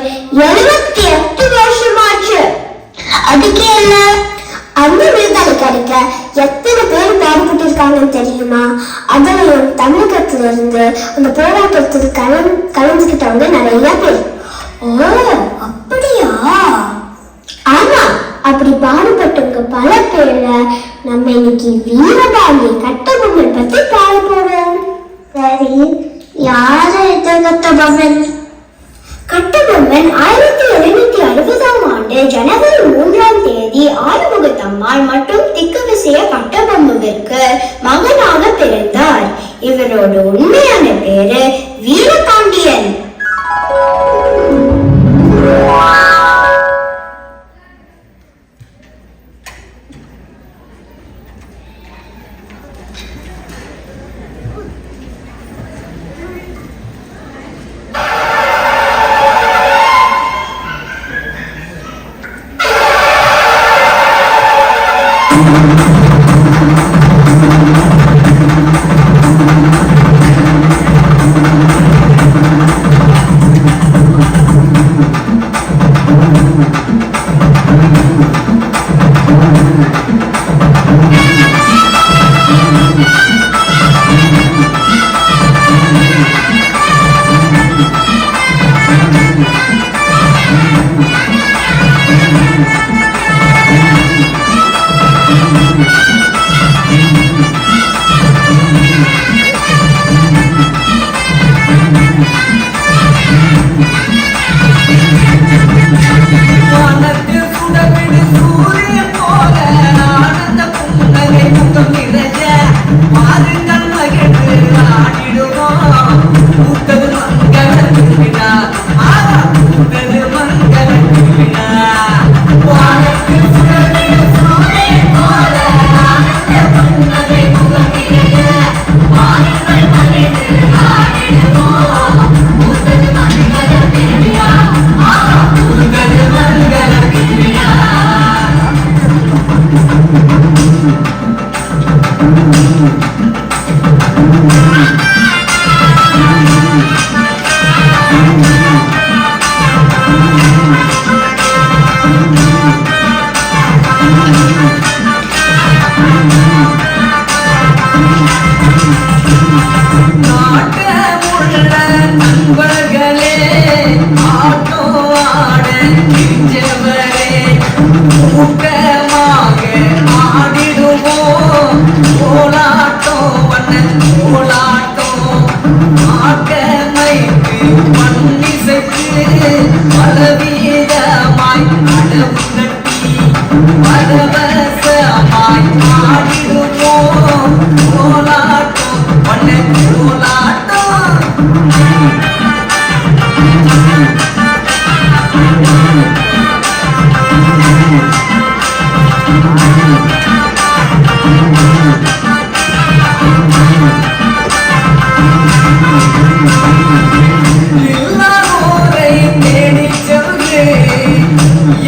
78 வருஷமாச்சு. அதுக்கே என்ன? அந்த விருதாளி கிடைக்க எத்தனை பேர் பாடுபட்டு இருக்காங்கன்னு தெரியுமா? அதுலயும் தமிழகத்துல இருந்து அந்த போராட்டத்துக்கு கலந்துக்கிட்டவங்க நிறைய பேர். ஓ, அப்படியா? ஆமா, அப்படி பாடுபட்டவங்க பல பேரை நம்ம இன்னைக்கு வீரபாண்டிய கட்டபொம்மன் பத்தி பாட போறோம். சரி, யாரு இந்த கட்டபொம்மன்? கட்டபொம்மன் 1760ஆம் ஆண்டு ஜனவரி 3ஆம் தேதி ஆறுமுகத்தம்மாள் மற்றும் திக்குவிசய கட்டபொம்மனுக்கு மகனாக பிறந்தார். இவரோட உண்மையான பேரு வீரபாண்டியன்.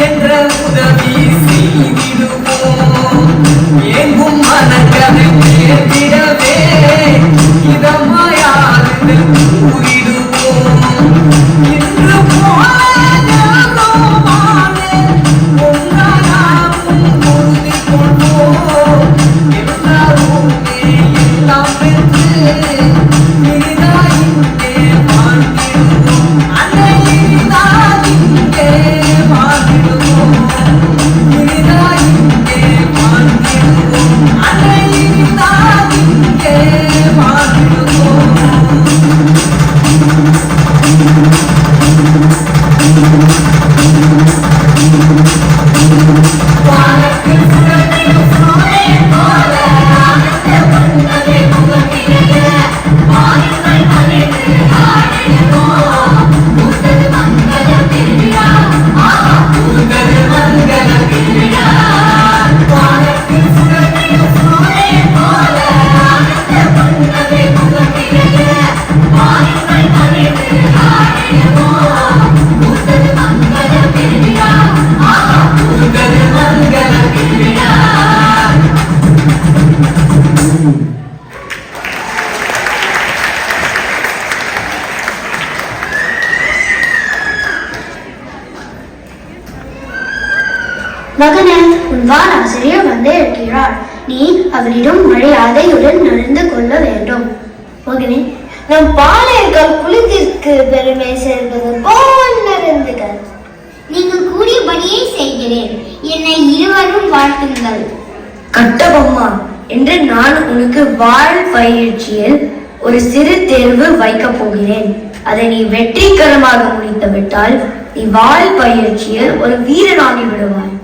என்ற மகனே, உன் வாராசிரியர் வந்து இருக்கிறார். நீ அவரிடம் மரியாதையுடன் நடந்து கொள்ள வேண்டும். மகனே, நம் பாளையர்கள் குலத்திற்கு பெருமை சேர்ந்தது போல் நடந்துகள். நீங்கள் கூறியபடியே செய்கிறேன். என்னை இருவரும் வாழ்த்துங்கள். கட்டபொம்மா, என்று நான் உனக்கு வாழ் பயிற்சியில் ஒரு சிறு தேர்வு வைக்கப் போகிறேன். அதை நீ வெற்றிகரமாக முடித்து விட்டால் நீ வாழ் பயிற்சியில் ஒரு வீரனாகி விடுவாய்.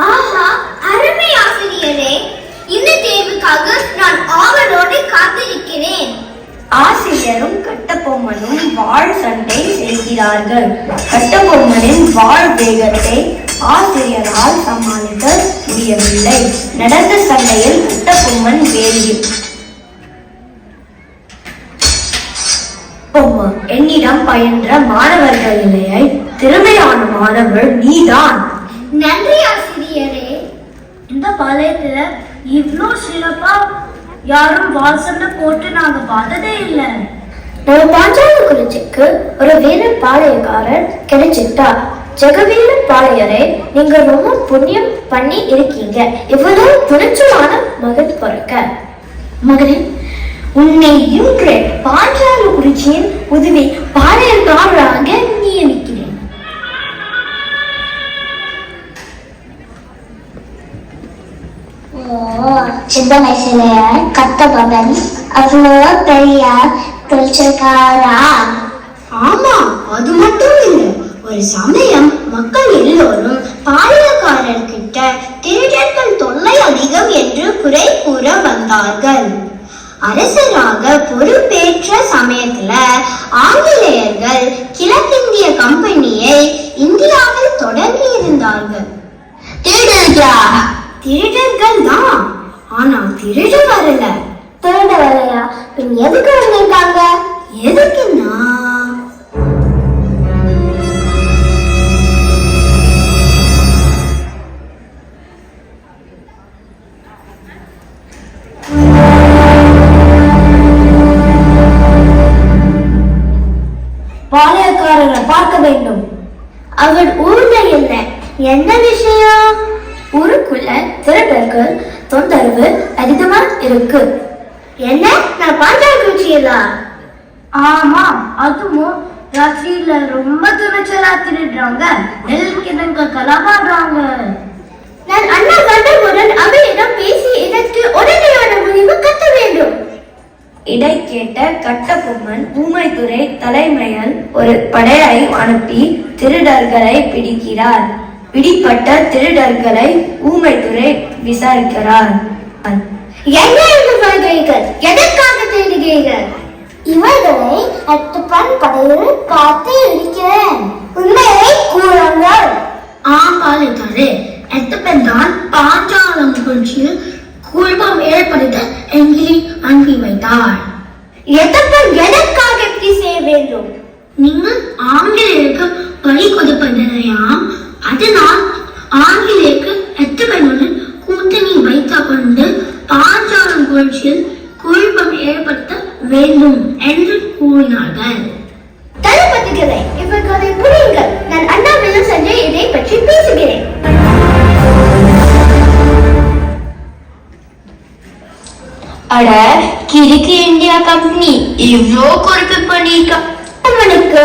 ஆஹா, அருமை ஆசிரியரே! இந்த தேர்வுக்காக நான் ஆவலோடு காத்திருக்கிறேன். ஆசிரியரும் கட்டபொம்மனும் வாழ் சண்டை செய்கிறார்கள். கட்டபொம்மனின் வாழ் வேகத்தை ஆசிரியரால் சமாளிக்க முடியவில்லை. நடந்த சண்டையில் கட்டபொம்மன் வேலியில் என்னிடம் பயின்ற மாணவர்கள் இல்லையே, திறமையான மாணவர் நீதான். நன்றி ஆசிரியரே. இந்த பாளையத்துல இவ்ளோ சிறப்பா யாரும் வால் சண்டை போட்டு நாங்க பார்த்ததே இல்லை. நம்ம பாஞ்சாலங்குறிச்சிக்கு ஒரு வீர பாளையக்காரர் கிடைச்சிட்டா. ஜெகவீர பாளையரை, நீங்க ரொம்ப புண்ணியம் பண்ணி இருக்கீங்க. இவ்வளவு துணிச்சலான மகன் பிறக்க. மகனே, உன்னை இன்று பாஞ்சாலங்குறிச்சியின் உதவி பாளையக்காரராக நியமிக்கிறேன். சின்ன வயசுலயே கட்டபொம்மன் அவ்வளோ பெரிய துணிச்சல்காரா? ஆமா, அது மட்டும் இல்லை. ஒரு சமயம் மக்கள் எல்லோரும் பாளையக்காரர்கிட்ட திருடர்கள் தொல்லை அதிகம் என்று குறை கூற வந்தார்கள். அரசராக பொறுப்பேற்ற சமயத்துல ஆங்கிலேயர்கள் கிழக்கிந்திய கம்பெனியை இந்தியாவில் தொடங்கி இருந்தார்கள். திருடர்கள் தான், ஆனா திருட வரல. திருட வரலையா? பின் எதுக்கு வந்திருக்காங்க? எதுக்குன்னா, பாளையக்காரரை பார்க்க வேண்டும். அவர் ஊர்ல இல்லை. என்ன விஷயம்? ஊருக்குள்ள திருடர்கள் தொந்தரவு அதிகமா இருக்கு. என்ன? நான் பாஞ்சாலங்குறிச்சியிலா? ஆமா, அதுவும் ராத்திரியில ரொம்ப துணிச்சலா திருடுறாங்க. நெல் கிணங்க கலவாடுறாங்க. நான் அண்ணா கண்டவுடன் அவையிடம் பேசி இதற்கு உடனடியான முடிவு கட்ட வேண்டும். இதை கேட்ட கட்டபொம்மன் ஊமைத்துறை தலைமையில் ஒரு படையை அனுப்பி திருடர்களை பிடிக்கிறார். பிடிப்பட்ட திருடர்களை ஊமைத்துறை விசாரிக்கிறார். என்ன என்று சொல்கிறீர்கள்? எதற்காக தேடுகிறீர்கள்? இவர்களை 8 பண் படையில் காத்து இருக்கிறேன். உண்மையை கூறுங்கள். ஆமாலே, 8 பெண் தான் பாஞ்சாலங்குறிச்சியில் குழப்பம் ஏற்படுத்த எங்களை அனுப்பி வைத்தார். 8 பெண் எதற்காக இப்படி செய்ய வேண்டும்? நீங்கள் ஆங்கிலேயருக்கு பணி கொடுப்பதையாம். அதனால் ஆங்கிலேயருக்கு 8 பெண்ணுடன் கூட்டணி வைத்துக் கொண்டு பாஞ்சாலங்குறிச்சியில் குழப்பம் ஏற்படுத்த வேண்டும் என்று கூறினார்கள். தளபதிகளே, இவர்களை புரியுங்கள். நான் அண்ணாவிலும் சென்று இதை பற்றி பேசுகிறேன். அட, கிழக்கு இந்தியா கம்பெனி இவ்வளோ குறைப்பு பண்ணிருக்க. அவனுக்கு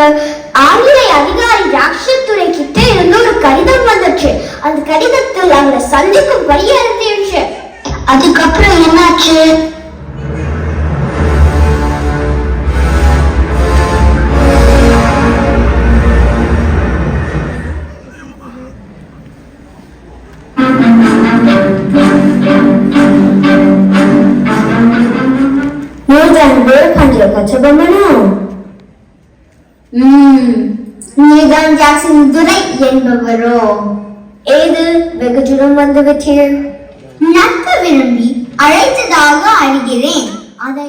ஆங்கிலேய அதிகாரி ராஷ்டிரத்துறை கிட்ட இருந்து ஒரு கடிதம் வந்துச்சு. அந்த கடிதத்தில் அவனை சந்திக்கும் படி இருந்துச்சு. அதுக்கப்புறம் என்னாச்சு? நீதான் ஜாக்சன் துரை என்பவரோ? ஏது வெகு தூரம் வந்து விட்டீர்? நட்பு விரும்பி அழைத்ததாக அறிகிறேன். அதை